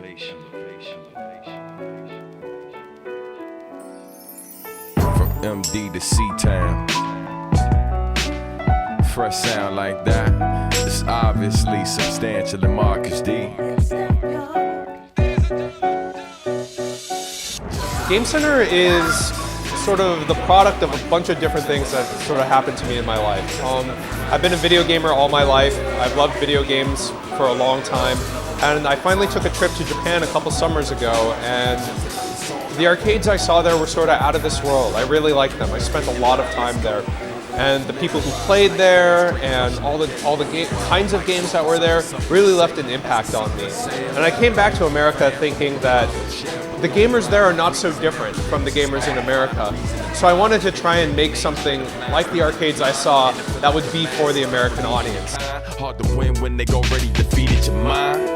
From MD to C-Town, fresh sound like that. It's obviously substantial in Marcus D. Gamecenter is sort of the product of a bunch of different things that sort of happened to me in my life. I've been a video gamer all my life. I've loved video games for a long time. And I finally took a trip to Japan a couple summers ago, and the arcades I saw there were sort of out of this world. I really liked them. I spent a lot of time there. And the people who played there and all the kinds of games that were there really left an impact on me. And I came back to America thinking that the gamers there are not so different from the gamers in America. So I wanted to try and make something like the arcades I saw that would be for the American audience. Hard to win when they already defeated your mind.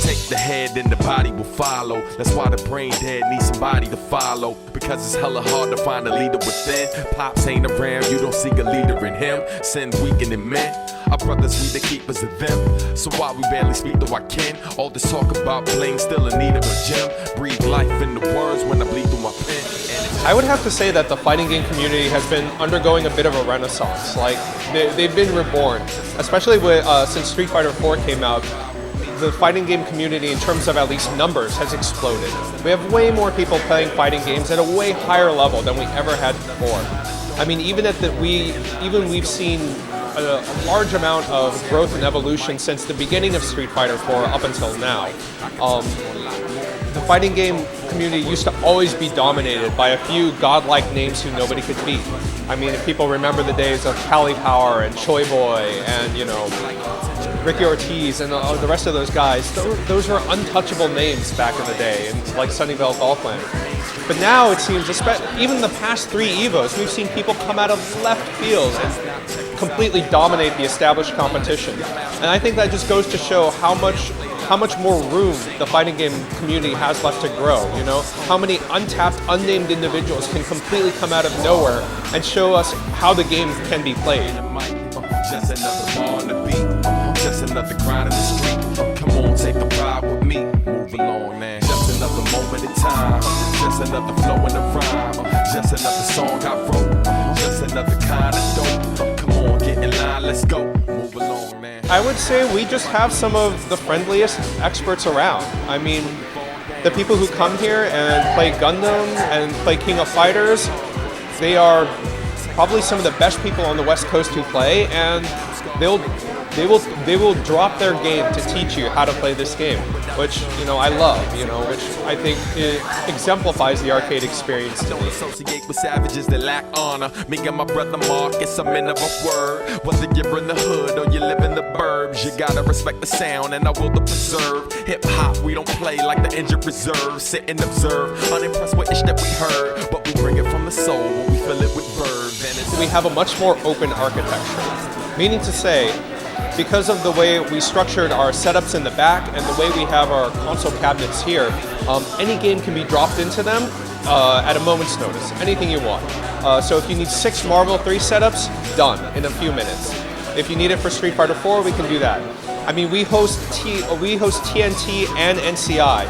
Take the head and the body will follow. That's why the brain dead needs somebody to follow. Because it's hella hard to find a leader within. Pops ain't around, you don't see a leader in him. Sin weakening men. Our brothers, we the keepers of them. So why we barely speak though I can. All this talk about bling, still in need of a gem. Breathe life in the words when I bleed through my pen. I would have to say that the fighting game community has been undergoing a bit of a renaissance. Like, they've been reborn. Especially since Street Fighter 4 came out, the fighting game community, in terms of at least numbers, has exploded. We have way more people playing fighting games at a way higher level than we ever had before. I mean, we've seen a large amount of growth and evolution since the beginning of Street Fighter 4 up until now. The fighting game community used to always be dominated by a few godlike names who nobody could beat. I mean, if people remember the days of Cali Power and Choi Boy and, you know, Ricky Ortiz and the rest of those guys, those were untouchable names back in the day, in like Sunnyvale Golfland. But now it seems, even the past 3 EVOs, we've seen people come out of left field and completely dominate the established competition. And I think that just goes to show how much more room the fighting game community has left to grow, you know? How many untapped, unnamed individuals can completely come out of nowhere and show us how the game can be played. Just another ball on the beat, just another grind in the street. Come on, take a ride with me, move along now. Just another moment in time, just another flow in the rhyme. Just another song I wrote, just another kind of dope. Come on, get in line, let's go, move along now. I would say we just have some of the friendliest experts around. I mean, the people who come here and play Gundam and play King of Fighters, they are probably some of the best people on the West Coast who play, and they will drop their game to teach you how to play this game, which, you know, I love, you know, which I think it exemplifies the arcade experience to me. Associate with savages that lack honor. Me and my brother Marcus, I'm in of a word. Whether you're in the hood or you live in the burbs, you gotta respect the sound and I will the preserve. Hip hop, we don't play like the injured reserve. Sit and observe, unimpressed with ish that we heard, but we bring it from the soul when we fill it with verb. We have a much more open architecture, meaning to say, because of the way we structured our setups in the back and the way we have our console cabinets here, any game can be dropped into them at a moment's notice, anything you want. So if you need 6 Marvel 3 setups, done in a few minutes. If you need it for Street Fighter 4, we can do that. I mean, we host TNT and NCI,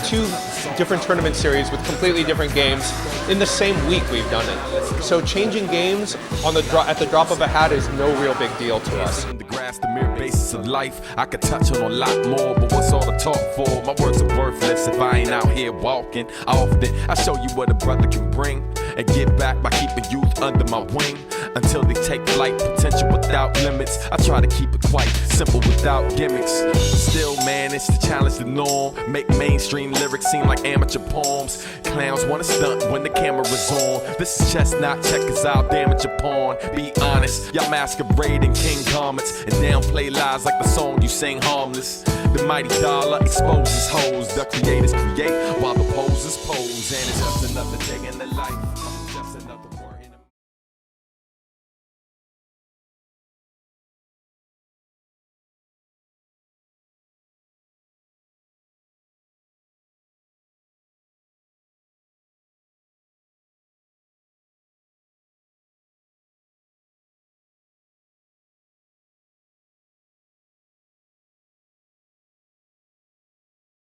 2 different tournament series with completely different games. In the same week we've done it. So changing games at the drop of a hat is no real big deal to us. The grass, the mere basis of life. I could touch on a lot more, but what's all the talk for? My words are worthless if I ain't out here walking. Often I show you what a brother can bring and give back by keeping youth under my wing. Until they take flight, potential without limits. I try to keep it quite simple without gimmicks. But still manage to challenge the norm. Make mainstream lyrics seem like amateur poems. Clowns wanna stunt when the camera is on. This is chestnut checkers, I'll damage your pawn. Be honest, y'all masquerade in king garments and downplay lies like the song you sing harmless. The mighty dollar exposes hoes. The creators create while the posers pose. And it's just another day in the life.